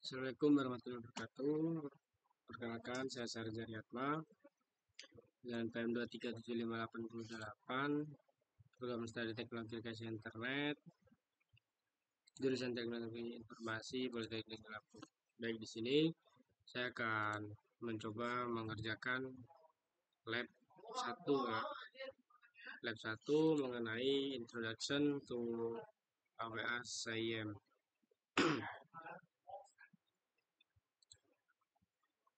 Assalamualaikum warahmatullahi wabarakatuh. Perkenalkan, saya Sarja Riyatma dengan PM 2375888, program studi teknologi aplikasi internet, jurusan teknologi informasi, Politeknik Lampung. Baik, di sini saya akan mencoba mengerjakan lab 1 ya. Lab 1 mengenai introduction to AWS SIEM.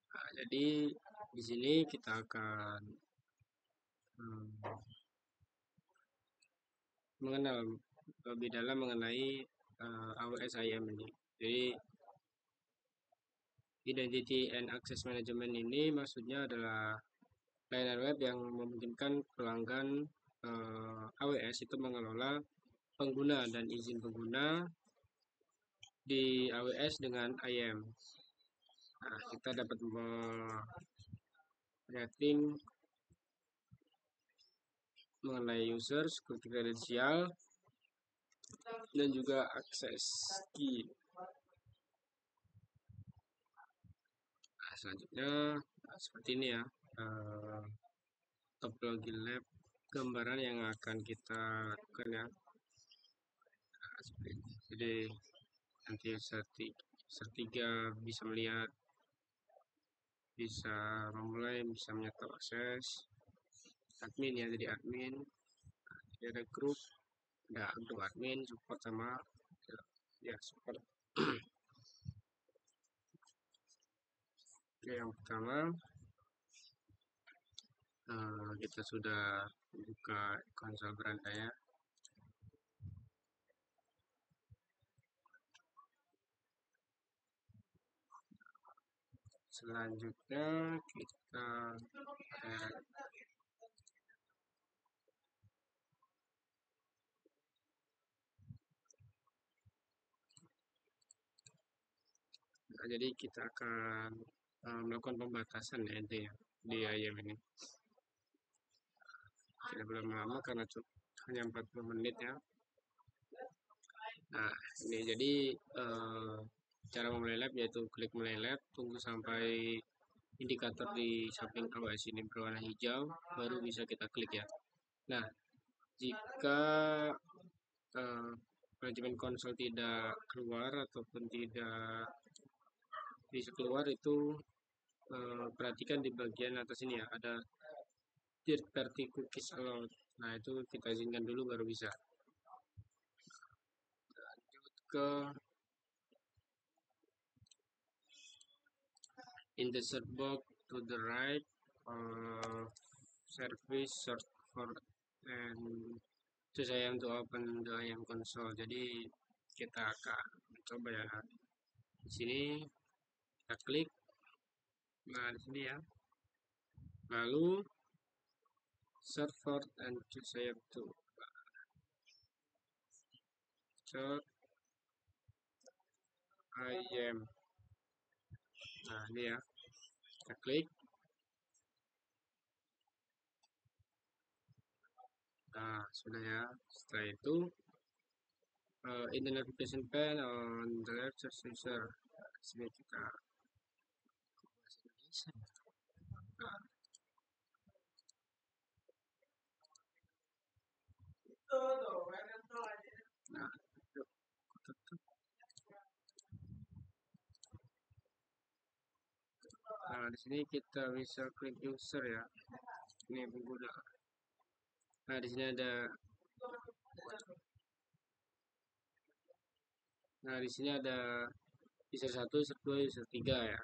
Nah, jadi di sini kita akan mengenal lebih dalam mengenai AWS SIEM ini. Jadi Identity and Access Management ini maksudnya adalah layanan web yang memungkinkan pelanggan AWS itu mengelola pengguna dan izin pengguna di AWS dengan IAM. Nah, kita dapat rating mengenai user, security credential, dan juga akses key. Nah, selanjutnya seperti ini ya, topologi lab, gambaran yang akan kita lakukan ya. Nah, seperti ini. Jadi nanti user 3 bisa melihat, bisa memulai, bisa menyetop akses admin ya, jadi admin. Nah, jadi ada grup, ada grup admin, support sama ya support. Oke, yang pertama kita sudah buka konsol beranda ya. Selanjutnya kita nah, jadi kita akan melakukan pembatasan ya intinya di IAM ini. Tidak boleh lama karena hanya 40 menit ya. Nah, ini jadi cara memulai lab yaitu klik mulai lab, tunggu sampai indikator di samping AWS ini berwarna hijau, baru bisa kita klik ya. Nah, jika manajemen konsol tidak keluar ataupun tidak bisa keluar, itu perhatikan di bagian atas ini ya, ada third party cookies allowed. Nah, itu kita izinkan dulu baru bisa. Lanjut ke in the search box to the right, service search for and choose IAM to open the IAM console. Jadi kita akan mencoba ya. Di sini kita klik. Nah, di sini ya. Lalu search for and choose IAM to search IAM. Nah, ini ya. Kita klik. Nah, sudah ya. Setelah itu in the navigation pane on the left search user. Sini kita bahasa Indonesia. Nah, nah, di sini kita bisa klik user ya. Ini pengguna. Nah, di sini ada. Nah, di sini ada user 1, user 2, user 3 ya.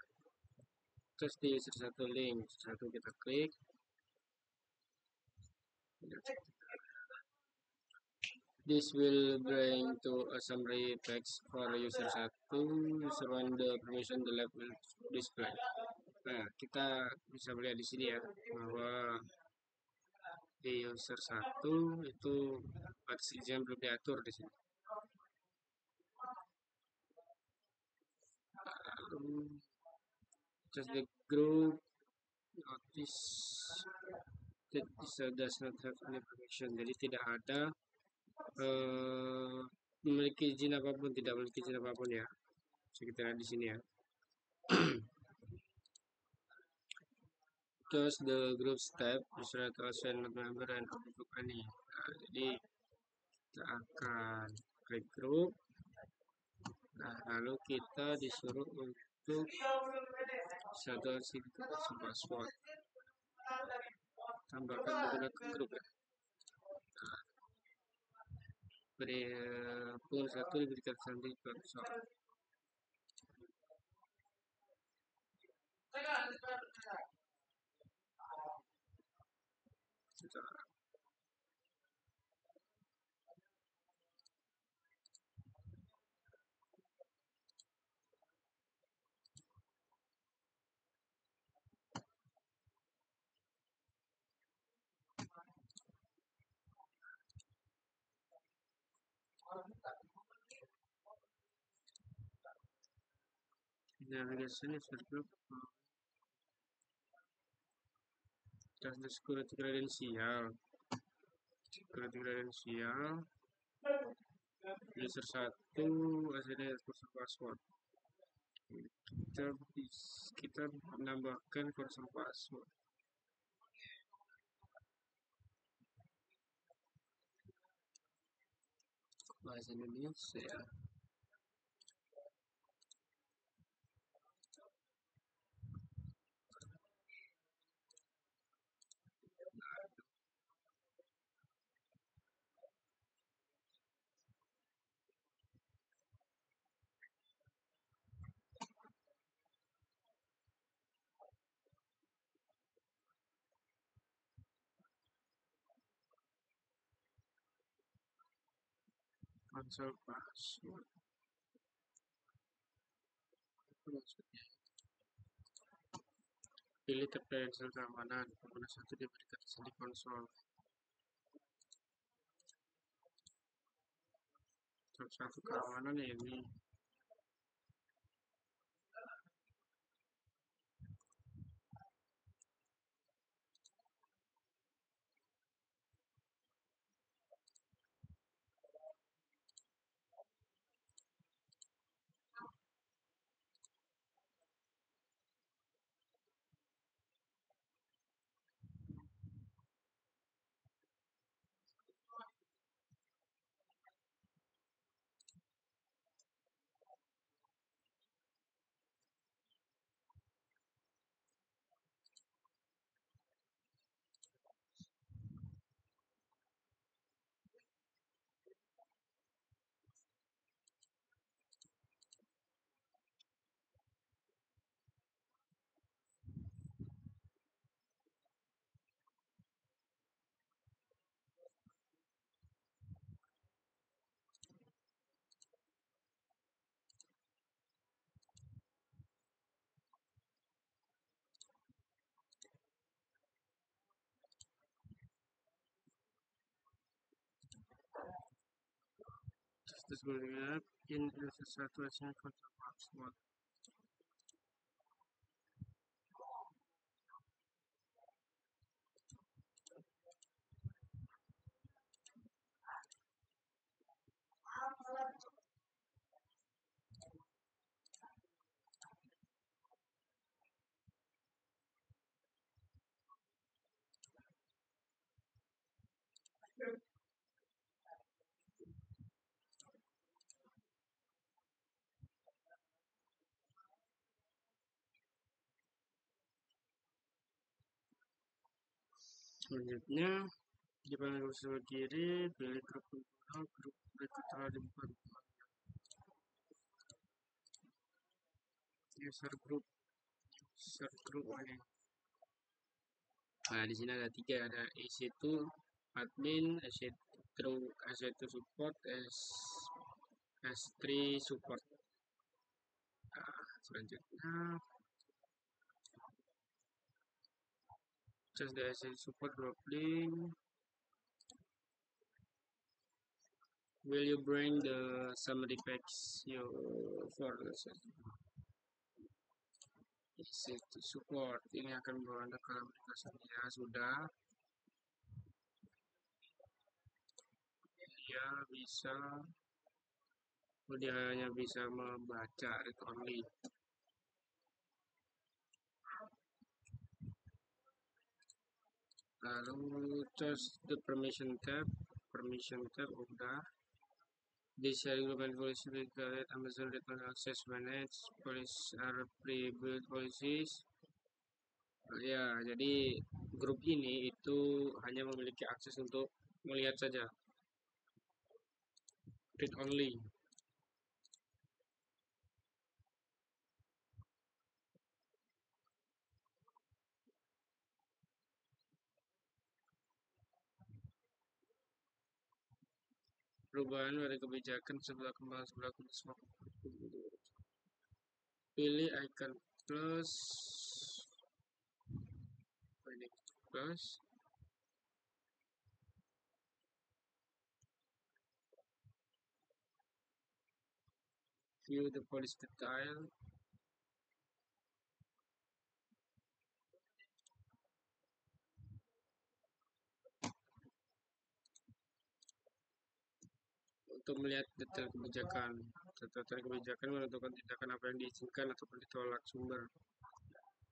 Terus di user 1 link, user 1 kita klik. This will bring to a summary text for user 1, user 1 the permission the lab will display. Nah, kita bisa melihat di sini ya bahwa di user 1 itu batas izin belum diatur di sini. Lalu just the group notice that user does not have any permission. Jadi tidak ada memiliki izin apapun, tidak memiliki izin apapun ya. Bisa kita lihat di sini ya. Just the group step, Israel also not member and group ini. Nah, jadi kita akan klik grup. Nah, lalu kita disuruh untuk satu simplifikasi password. Tambahkan menggunakan grup ya. Beri pun satu diberikan sandi konsol. Navigation is group. Just the security credential. Security credential. User 1 hasilnya password. Kita menambahkan konsol password. Bahasa Indonesia. Konsol password. Itu maksudnya. Pilih preferensi keamanan. Pengguna satu diberikan sandi konsol. Satu keamanan ya ini. Terus berikutnya in satu hasilnya konsol password. Selanjutnya di panel sebelah kiri pilih grup pengguna, grup berikut telah dibuka. User group ini. Nah, di sini ada 3, ada EC2 admin, EC2 support, S3 support. Nah, selanjutnya just the EC support group link. Will you bring the summary packs for the EC2 support? Ini akan membawa Anda ke aplikasinya. Sudah. Dia hanya bisa membaca read only. Lalu choose the permission tab udah. The sharing global policy regarding Amazon return access manage policies are pre-built policies. Ya, jadi grup ini itu hanya memiliki akses untuk melihat saja, read only. Perubahan pada kebijakan sebelah kembang sebelah kudus. Pilih icon plus plus view the policy detail. Untuk melihat detail kebijakan. Detail kebijakan menentukan tindakan apa yang diizinkan ataupun ditolak sumber.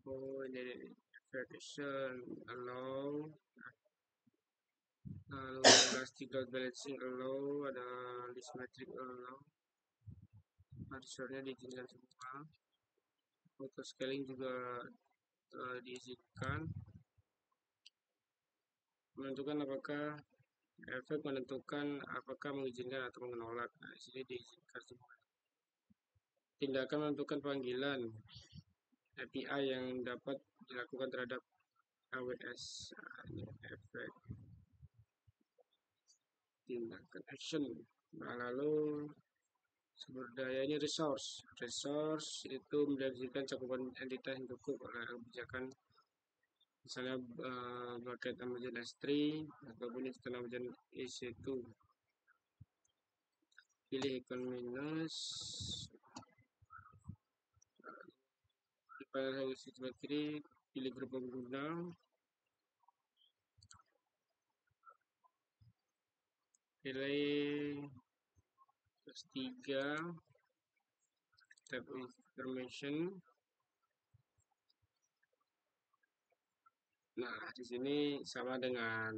Oh, ini verification, allow, lalu elastic load balancing allow, ada list metric allow, parsernya diizinkan semua, auto scaling juga diizinkan, menentukan apakah efek menentukan apakah mengizinkan atau menolak. Nah, di sini diizinkan semua. Tindakan menentukan panggilan API yang dapat dilakukan terhadap AWS. Efek tindakan action. Nah, lalu sumber daya ini resource itu mendefinisikan cakupan entitas yang cukup oleh kebijakan, misalnya bucket Amazon S3 ataupun install Amazon EC2. Pilih icon minus, di panel sebelah kiri pilih grup pengguna, pilih +3 tab information. Nah, di sini sama dengan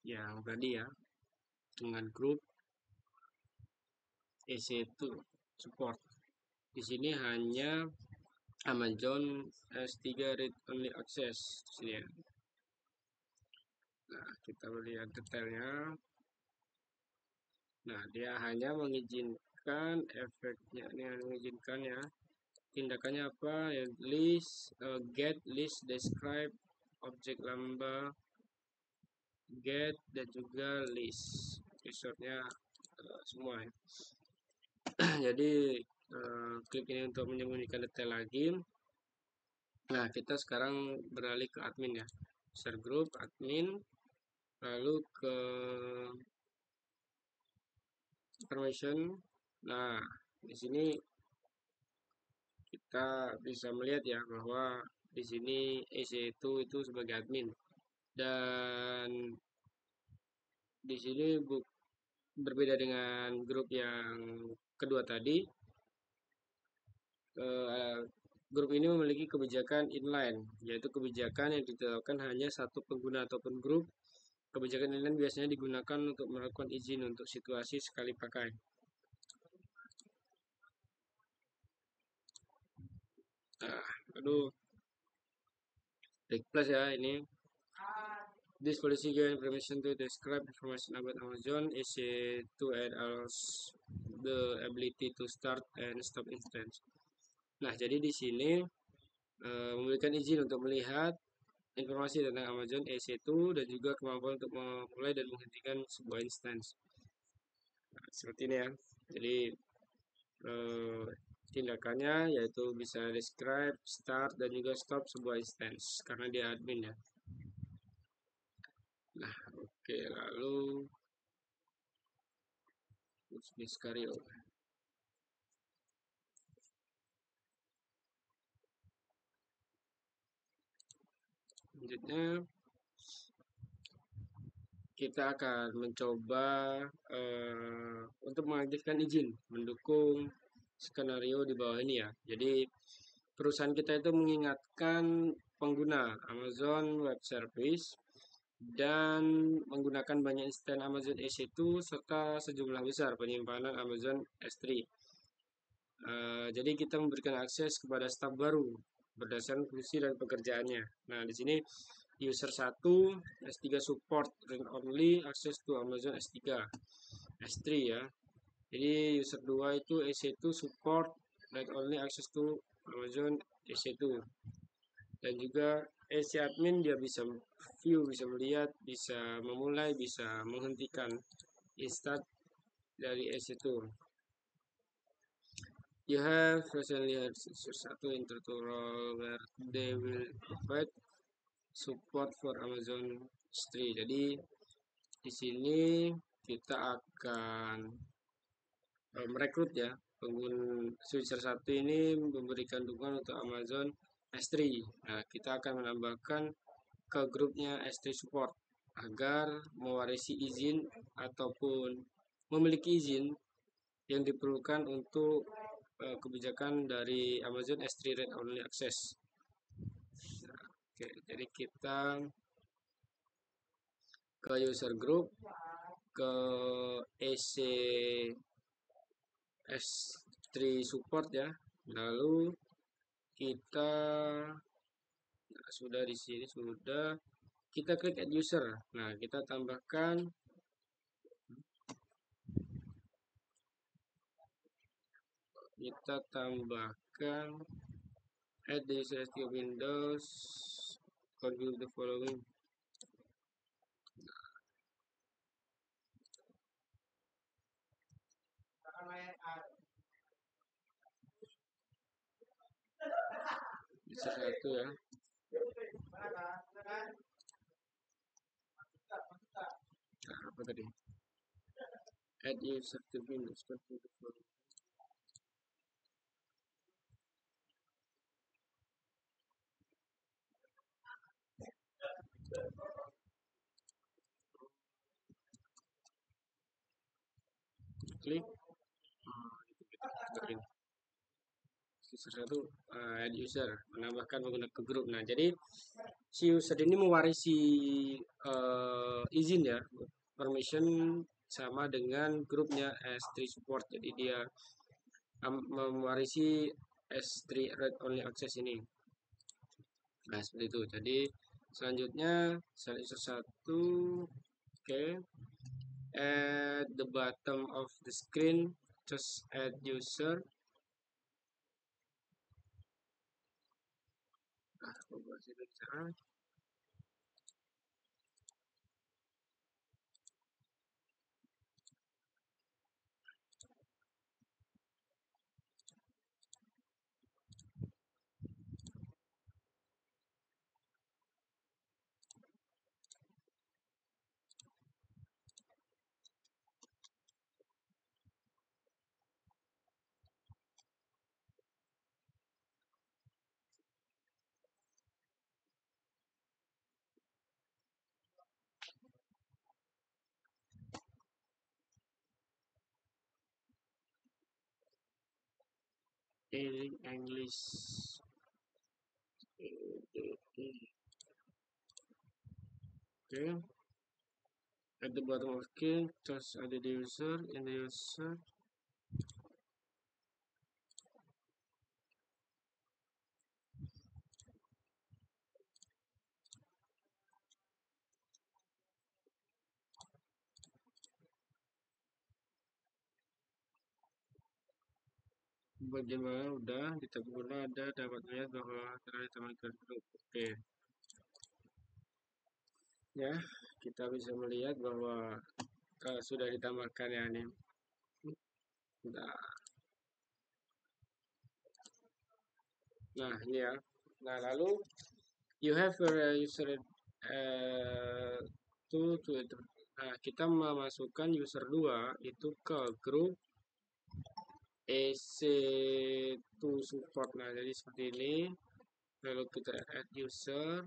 yang tadi ya, dengan grup EC2 support. Di sini hanya Amazon S3 read only access di sini ya. Nah, kita lihat detailnya. Nah, dia hanya mengizinkan efeknya, ini mengizinkan ya. Tindakannya apa? Ya, list, get, list, describe, objek lambda, get, dan juga list. Resortnya semua ya. Jadi klik ini untuk menyembunyikan detail lagi. Nah, kita sekarang beralih ke admin ya. Share group, admin, lalu ke information. Nah, di sini kita bisa melihat ya bahwa di sini EC2 itu sebagai admin, dan di sini berbeda dengan grup yang kedua tadi. Grup ini memiliki kebijakan inline, yaitu kebijakan yang ditetapkan hanya satu pengguna ataupun grup. Kebijakan inline biasanya digunakan untuk melakukan izin untuk situasi sekali pakai. Nah, aduh, klik plus ya ini. This policy gives permission to describe information about Amazon EC2 and allows the ability to start and stop instance. Nah, jadi di sini memberikan izin untuk melihat informasi tentang Amazon EC2 dan juga kemampuan untuk memulai dan menghentikan sebuah instance. Nah, seperti ini ya. Jadi tindakannya yaitu bisa describe, start, dan juga stop sebuah instance karena dia admin ya. Nah, oke, lalu Discario. Selanjutnya kita akan mencoba untuk mengaktifkan izin mendukung skenario di bawah ini ya. Jadi perusahaan kita itu mengingatkan pengguna Amazon Web Service dan menggunakan banyak instansi Amazon EC2 serta sejumlah besar penyimpanan Amazon S3. Jadi kita memberikan akses kepada staf baru berdasarkan fungsi dan pekerjaannya. Nah, di sini user 1 S3 support read only access to Amazon S3 ya. Jadi user 2 itu EC2 support read only access to Amazon EC2. Dan juga EC admin dia bisa view, bisa melihat, bisa memulai, bisa menghentikan install dari EC2. You have recently had satu tutorial where they will provide support for Amazon S3. Jadi di sini kita akan merekrut ya pengguna user 1 ini memberikan dukungan untuk Amazon S3. Nah, kita akan menambahkan ke grupnya S3 support agar mewarisi izin ataupun memiliki izin yang diperlukan untuk kebijakan dari Amazon S3 Read Only Access. Nah, oke, jadi kita ke user group, ke EC S3 support ya. Lalu kita sudah di sini sudah kita klik add user. Nah, kita tambahkan add the user S3 Windows, configure the following. User 1 ya. Nah, apa tadi? Add user to Windows, configure the following. Klik user 1 add user, menambahkan pengguna ke grup. Nah, jadi si user ini mewarisi izin ya, permission sama dengan grupnya S3 support. Jadi dia mewarisi S3 read only access ini. Nah, seperti itu. Jadi selanjutnya select user 1. Oke. At the bottom of the screen just add user. English. Okay. At the bottom of screen, just add the user in the user. Bagaimana udah di tab guna ada dapat melihat bahwa telah ditemukan grup. Oke. Ya, kita bisa melihat bahwa sudah ditambahkan ya ini. Nah, ini ya. Nah, lalu you have a user to nah, kita memasukkan user 2 itu ke grup EC2 support. Nah, jadi seperti ini. Lalu kita add user.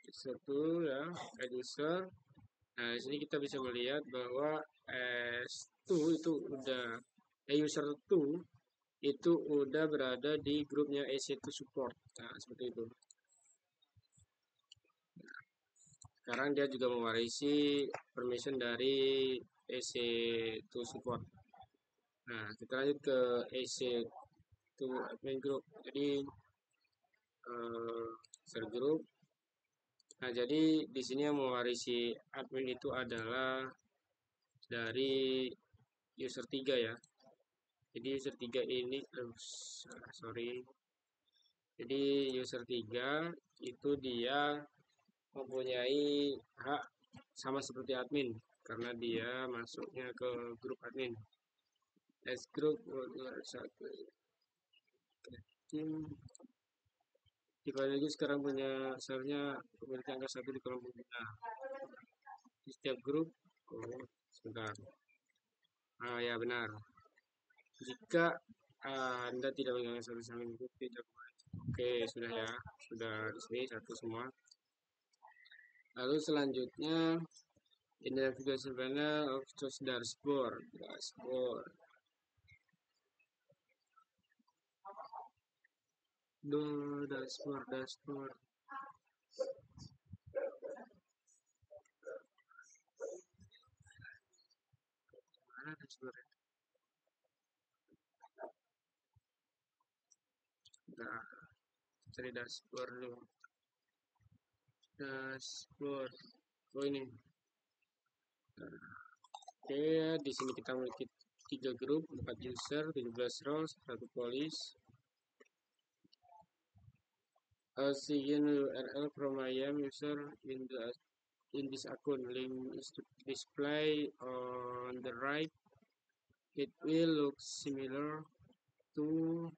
User 2 ya, add user. Nah, di sini kita bisa melihat bahwa S2 itu udah user 2 itu udah berada di grupnya EC2 support. Nah, seperti itu. Sekarang dia juga mewarisi permission dari EC2 support. Nah, kita lanjut ke EC2 admin group. Jadi user group. Nah, jadi di sini yang mewarisi admin itu adalah dari user 3 ya. Jadi user 3 ini sorry. Jadi user 3 itu dia mempunyai hak sama seperti admin karena dia masuknya ke grup admin. S group satu tim dibagi sekarang punya servernya memiliki angka 1 di kolom pengguna. Di setiap grup, sebentar. Ya benar. Jika Anda tidak mengalami satu sama grup, tidak boleh. Oke, sudah ya. Sudah di sini satu semua. Lalu selanjutnya ini navigation panel of choose dashboard. Dashboard. Dashboard. Mana dashboard? Nah, cari dashboard dulu. Dashboard. Oh ini. Oke, di sini kita memiliki 3 grup, 4 user, 17 roles, 1 polis. Sign URL from IAM user in this account. Link is display on the right. It will look similar to.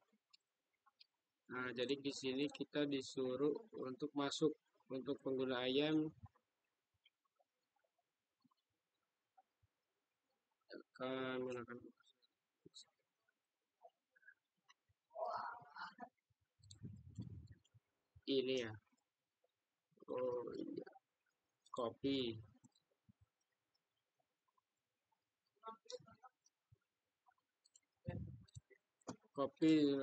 Nah, jadi di sini kita disuruh untuk masuk untuk pengguna IAM akan menggunakan ini ya. Oh iya, copy. Copy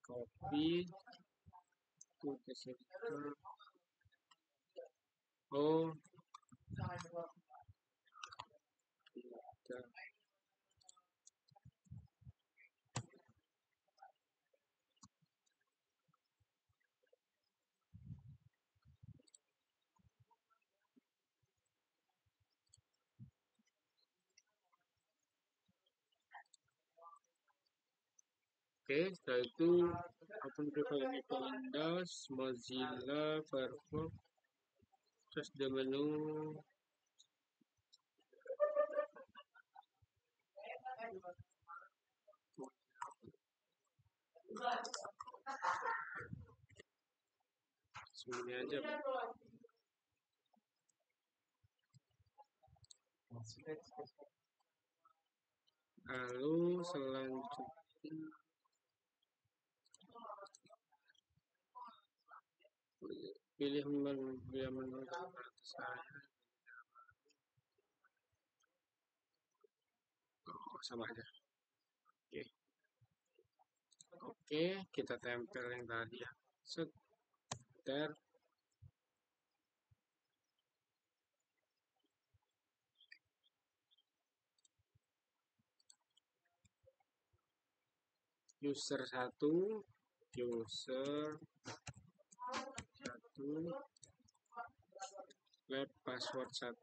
copy to the server. Oh, kita Oke, setelah itu open private Windows, Mozilla, Firefox, terus di menu sini aja. Lalu selanjutnya pilih menu saya. Oh, sama aja. Oke, kita tempel yang tadi ya. Setter. User 1, web password 1,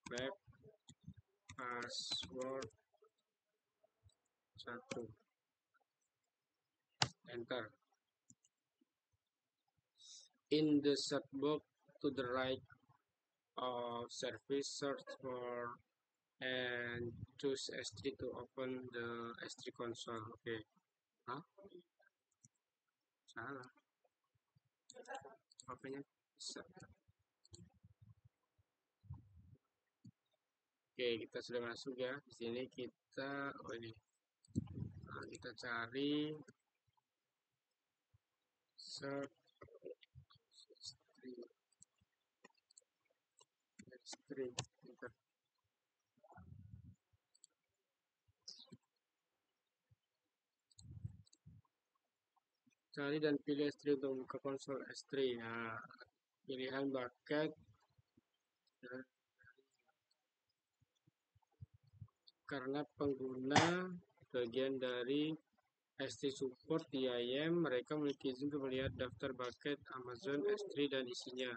web password 1, enter. In the search box to the right of service, search for and choose S3 to open the S3 console. Oke. Hah? Salah. HP-nya bisa. Oke, kita sudah masuk ya. Di sini kita ini. Nah, kita cari search S3. Cari dan pilih S3 untuk membuka konsol S3. Nah, pilihan bucket karena pengguna bagian dari S3 support di IAM, mereka memiliki izin untuk melihat daftar bucket Amazon S3 dan isinya.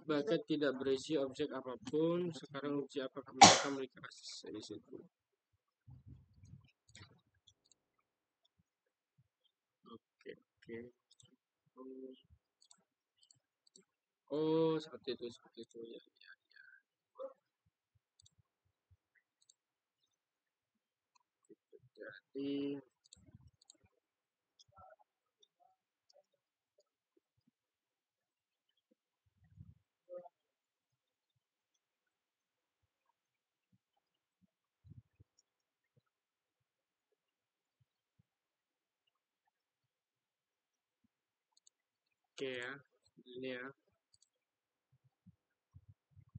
Bucket tidak berisi objek apapun. Sekarang uji apakah mereka memiliki akses di situ. Oke. Oh, seperti itu ya. Jadi oke ya, ini ya.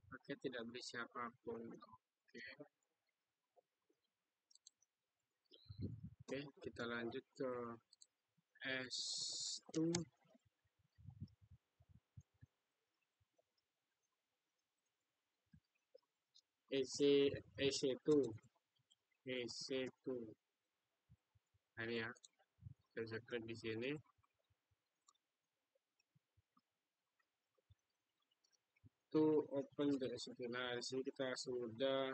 Bucket tidak berisi apapun. Oke, kita lanjut ke S2 EC2 EC2. Nah, ini ya, saya klik di sini. To open the EC2. Nah, di sini kita sudah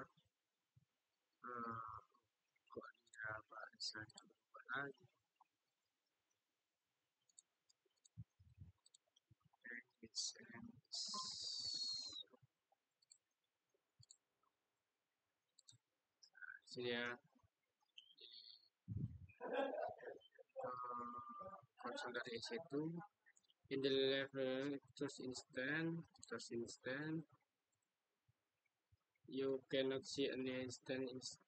kok ada bahasa lagi. Sini ya, konsol dari EC2. In the level first instance, you cannot see any instance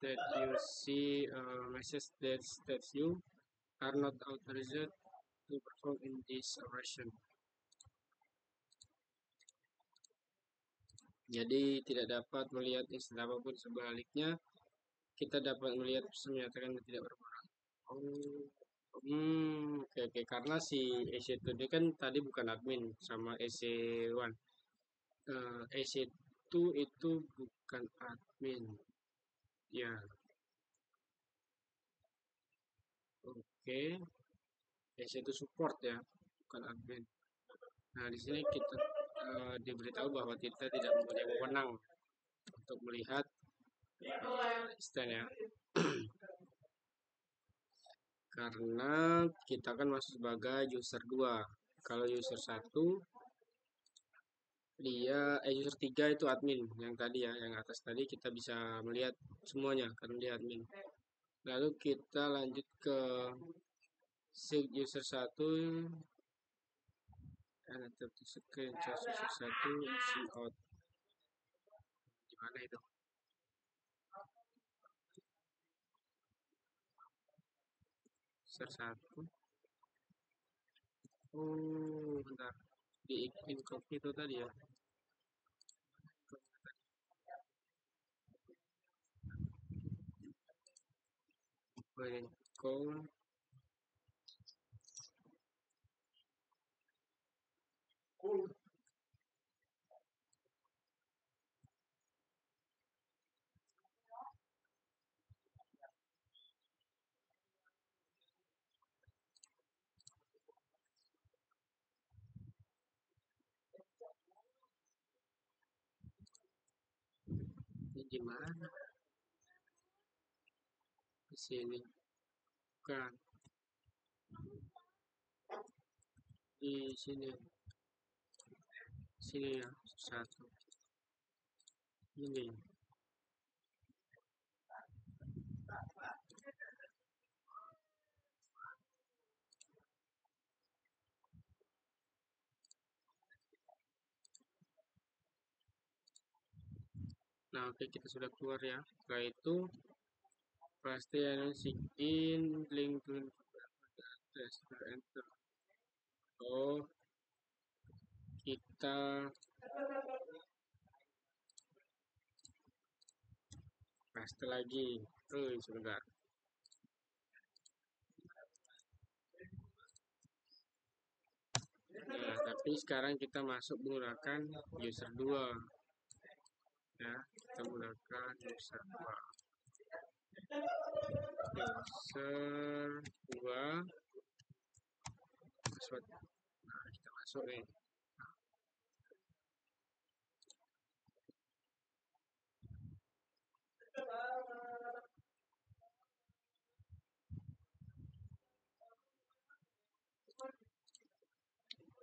that you see a message that states you are not authorized to perform in this operation. Jadi tidak dapat melihat instansi apapun, sebaliknya kita dapat melihat menyatakan tidak berperang. Oke. Karena si EC2 ini kan tadi bukan admin sama EC1. EC2 itu bukan admin. Ya. Oke. EC2 support ya, bukan admin. Nah, di sini kita diberitahu bahwa kita tidak mempunyai wewenang untuk melihat stand ya. Karena kita kan masuk sebagai user 2. Kalau user 1 user 3 itu admin yang tadi ya, yang atas tadi kita bisa melihat semuanya karena dia admin. Lalu kita lanjut ke user 1 screen user 1 isi out. Gimana itu? User 1. Oh, bentar. Di copy itu tadi ya. Call ini gimana? Di sini. Bukan. Di sini. Sini ya, 1. Ini. Nah, oke, kita sudah keluar ya. Setelah itu pasti sign in link to enter. Oh, kita paste lagi. Sebentar. Tapi sekarang kita masuk menggunakan user 2 ya, kita menggunakan user 2 password. Nah, kita masuk nih.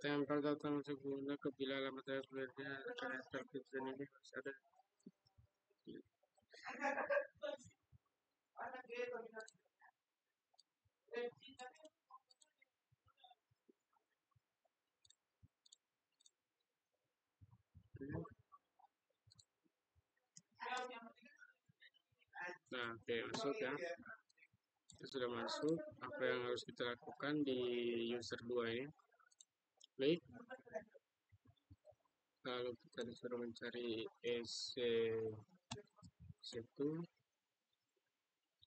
Tempel datang seguna ke bila alamat tabletnya akan terfitur ini harus ada. Nah, oke, masuk ya. Kita sudah masuk. Apa yang harus kita lakukan di user 2 ini? Klik. Lalu kita disuruh mencari EC1.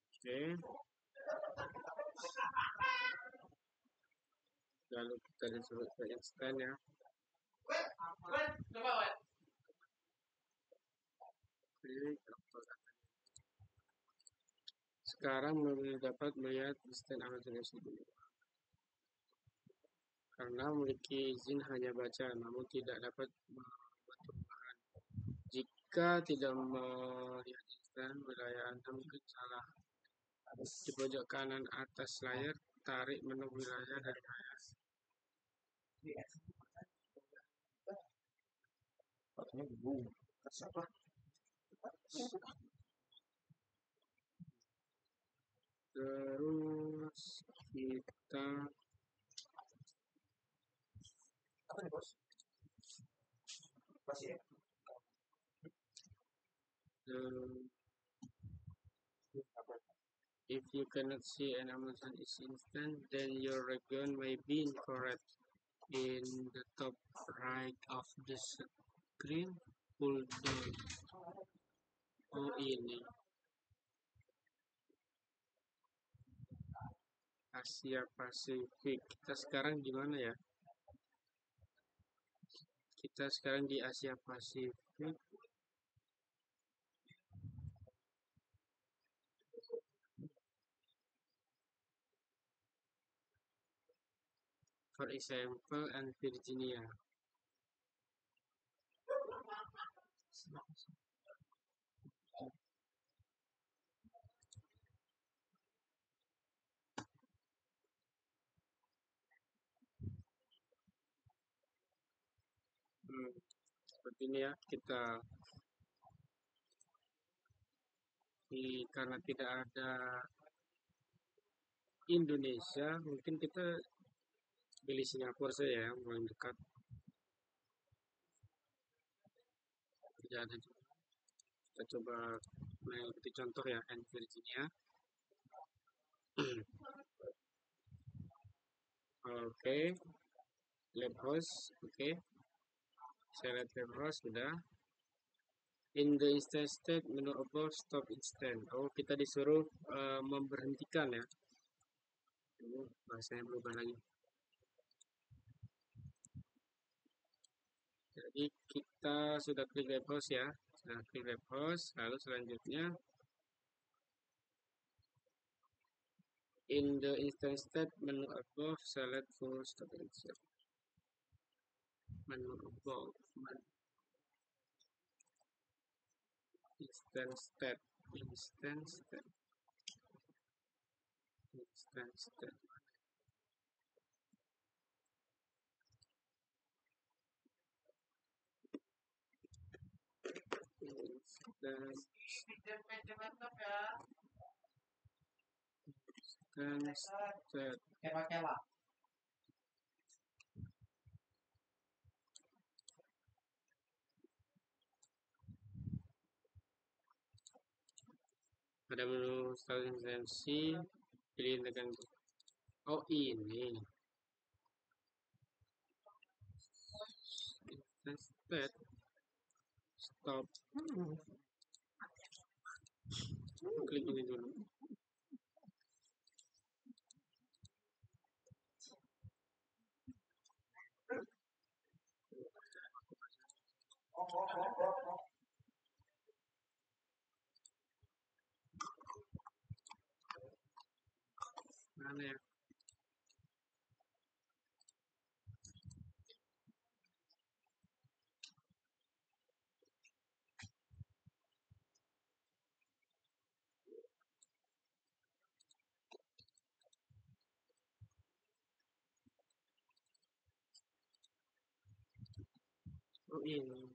Oke. Lalu kita disuruh ke extend ya. Klik. Sekarang dapat melihat instan Amazon SD karena memiliki izin hanya baca, namun tidak dapat membuat perubahan. Jika tidak melihat instan, wilayah Anda mungkin salah. Di pojok kanan atas layar, tarik menu wilayah dari layar. Terus kita if you cannot see an Amazon is instant, then your region may be incorrect. In the top right of the screen, pull down. Oh, ini Asia Pasifik. Kita sekarang di mana ya? Kita sekarang di Asia Pasifik. For example, and Virginia. Seperti ini ya, kita karena tidak ada Indonesia, mungkin kita pilih Singapura saja ya, yang paling dekat. Tidak ada juga. Kita coba mengikuti contoh ya, and Virginia. Oke, lab host, oke. Saya lihat lab host sudah. In the instant state, menu above stop instant. Oh, kita disuruh memberhentikan ya. Ini bahasanya berubah lagi. Jadi kita sudah klik lab host ya. Sudah klik lab host, lalu selanjutnya in the instant state, menu above select full stop instant. Menu above. Instant state. Instant state. Instant state. Pada menu style instansi, pilih tekan. Oh, ini instant stop. Klik ini dulu. mana ya? Oh ini.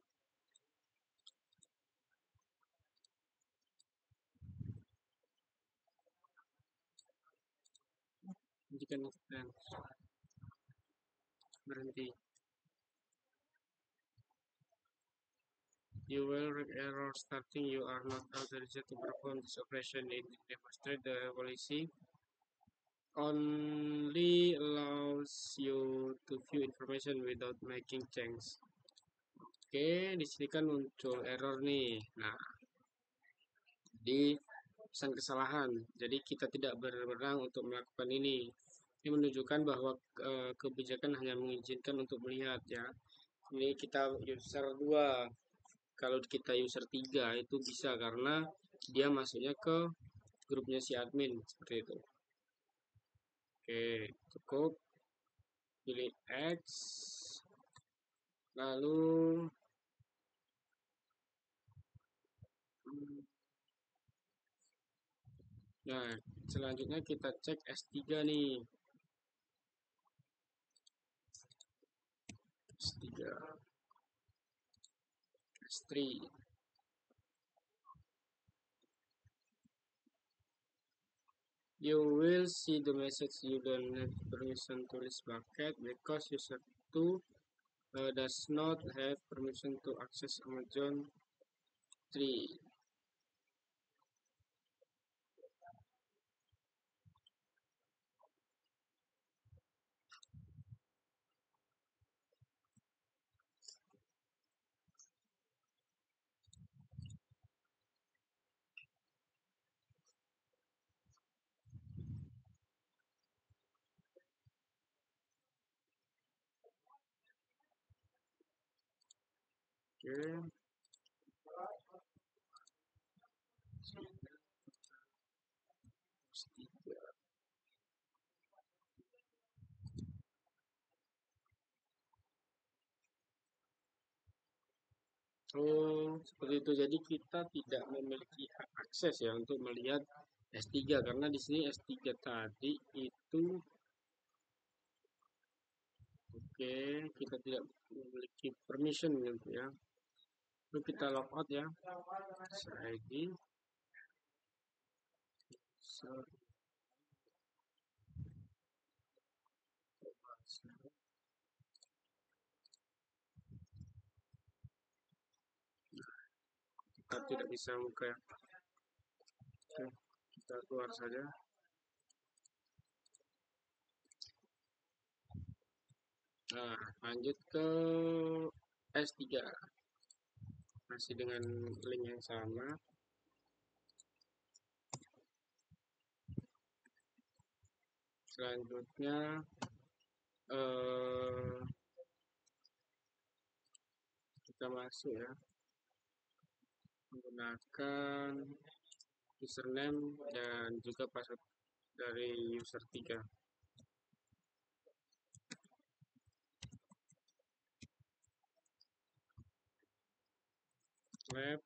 Jika extend berhenti. You will read error starting. You are not authorized to perform this operation. It demonstrates the policy only allows you to view information without making change. Oke, di sini kan muncul error nih. Nah, di pesan kesalahan. Jadi kita tidak berwenang untuk melakukan ini. Ini menunjukkan bahwa kebijakan hanya mengizinkan untuk melihat ya. Ini kita user 2. Kalau kita user 3 itu bisa karena dia masuknya ke grupnya si admin seperti itu. Oke, cukup pilih X. Lalu nah, selanjutnya kita cek S3 nih. S3 S3 you will see the message you don't have permission to list bucket because user 2 does not have permission to access Amazon 3. Oke. S3. Oh, seperti itu. Jadi kita tidak memiliki hak akses ya untuk melihat S3 karena di sini S3 tadi itu oke, kita tidak memiliki permission gitu ya. Lalu kita logout ya. ID kita tidak bisa buka ya. Oke, kita keluar saja. Nah, lanjut ke S3. Masih dengan link yang sama. Selanjutnya kita masuk ya. Menggunakan username dan juga password dari user 3. Web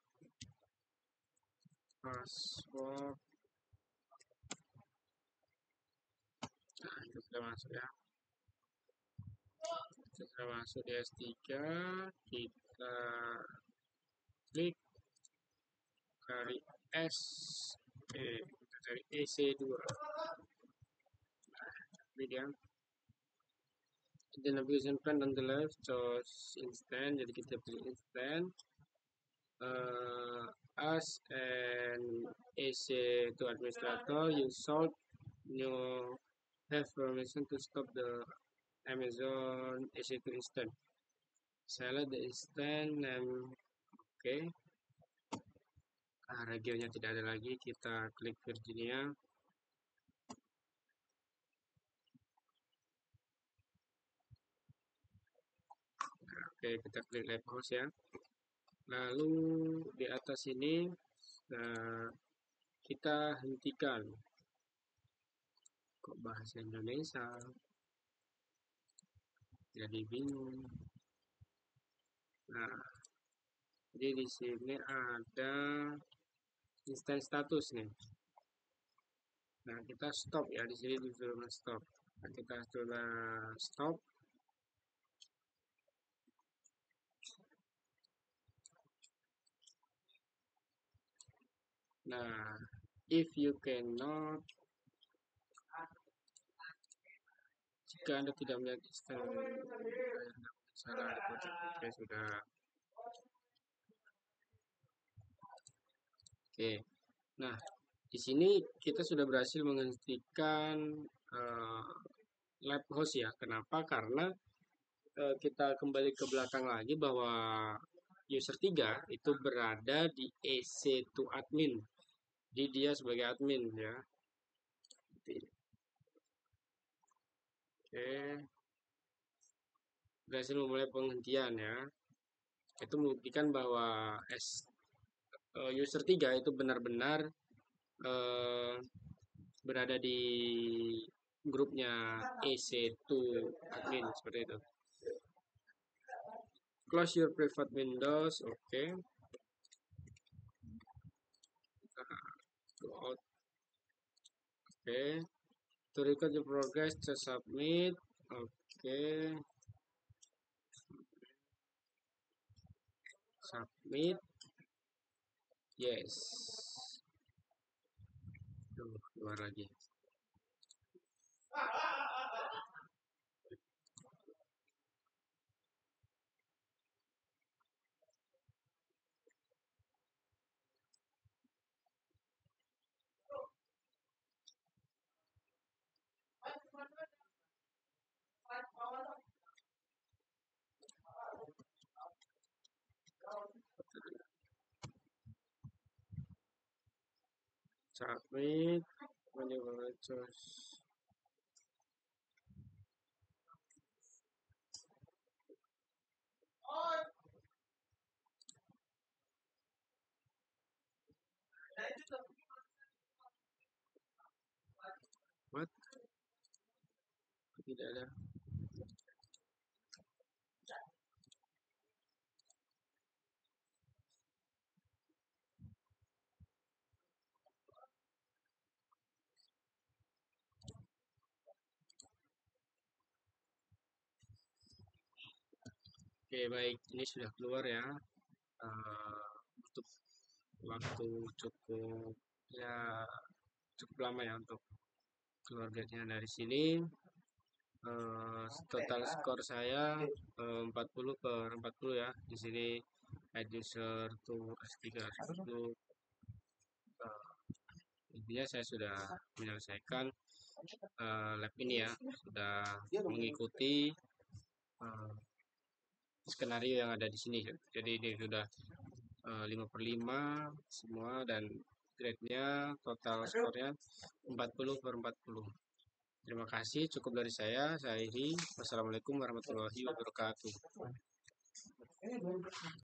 password. Nah, itu sudah masuk ya. Sudah masuk di S3, kita klik cari kita cari EC2. Nah, ini dia. The navigation pane on the left choose instant, jadi kita pilih instant. As an EC2 administrator, you should have permission to stop the Amazon EC2 instant. Select the instant name. Oke. Regionnya tidak ada lagi, kita klik Virginia. Oke, kita klik live host ya. Lalu di atas ini kita hentikan Kok bahasa Indonesia? Jadi bingung. Nah, jadi di sini ada instant status nih. Nah, kita stop ya, di sini disuruh stop. Nah, kita coba stop. Nah, if you cannot, jika Anda tidak melihat instant, salah oke sudah. Oke. Nah, di sini kita sudah berhasil menghentikan live host ya. Kenapa? Karena kita kembali ke belakang lagi bahwa user 3 itu berada di EC2 admin. Di dia sebagai admin ya. Oke. Berhasil memulai penghentian ya. Itu membuktikan bahwa user 3 itu benar-benar berada di grupnya EC2 admin seperti itu. Close your private windows, oke. Go out, oke. To record your progress, to submit, oke. Submit, yes. Tuh, keluar lagi. Submit, mencoba choose. What? Tidak ada. Oke, baik. Ini sudah keluar ya. Untuk waktu cukup ya cukup lama ya untuk keluar guide-nya. Dari sini total skor saya 40/40 ya. Di sini add user to S3 itu intinya saya sudah menyelesaikan lab ini ya, sudah mengikuti skenario yang ada di sini. Jadi ini sudah 5/5 semua dan grade-nya total skornya 40/40. Terima kasih, cukup dari saya Iri. Wassalamualaikum warahmatullahi wabarakatuh.